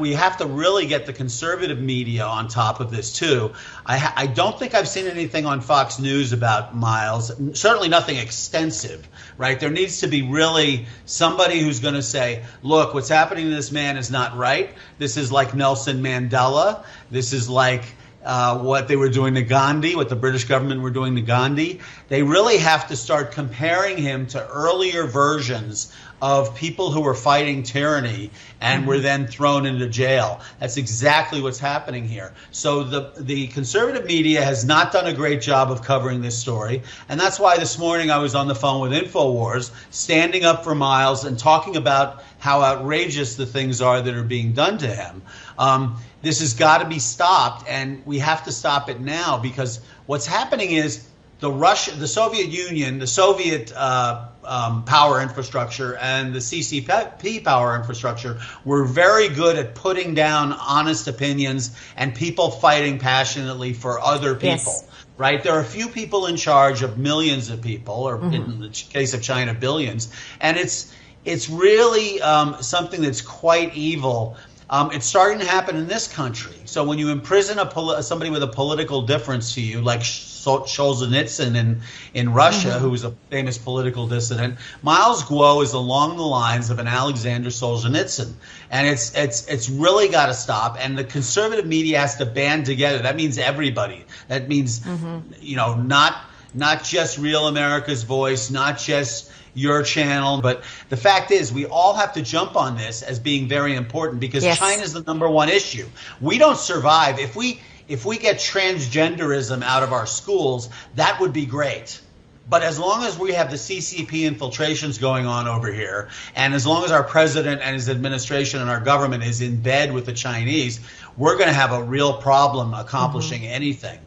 we have to really get the conservative media on top of this too. I don't think I've seen anything on Fox News about Miles, certainly nothing extensive, right? There needs to be really somebody who's going to say, look, what's happening to this man is not right. This is like Nelson Mandela. This is like what they were doing to Gandhi, what the British government were doing to Gandhi. They really have to start comparing him to earlier versions of people who were fighting tyranny and were then thrown into jail. That's exactly what's happening here. So the conservative media has not done a great job of covering this story, and that's why this morning I was on the phone with InfoWars, standing up for Miles and talking about how outrageous the things are that are being done to him. This has got to be stopped, and we have to stop it now, because what's happening is the Soviet Union, the Soviet power infrastructure, and the CCP power infrastructure were very good at putting down honest opinions and people fighting passionately for other people. Yes. Right? There are a few people in charge of millions of people, or in the case of China, billions, and it's really something that's quite evil. It's starting to happen in this country. So when you imprison somebody with a political difference to you, like Solzhenitsyn in Russia, who was a famous political dissident, Miles Guo is along the lines of an Alexander Solzhenitsyn, and it's really got to stop. And the conservative media has to band together. That means everybody. That means not just Real America's Voice, not just your channel, but the fact is we all have to jump on this as being very important, because China is the #1 issue. We don't survive if we get transgenderism out of our schools. That would be great. But as long as we have the CCP infiltrations going on over here, and as long as our president and his administration and our government is in bed with the Chinese, we're going to have a real problem accomplishing anything.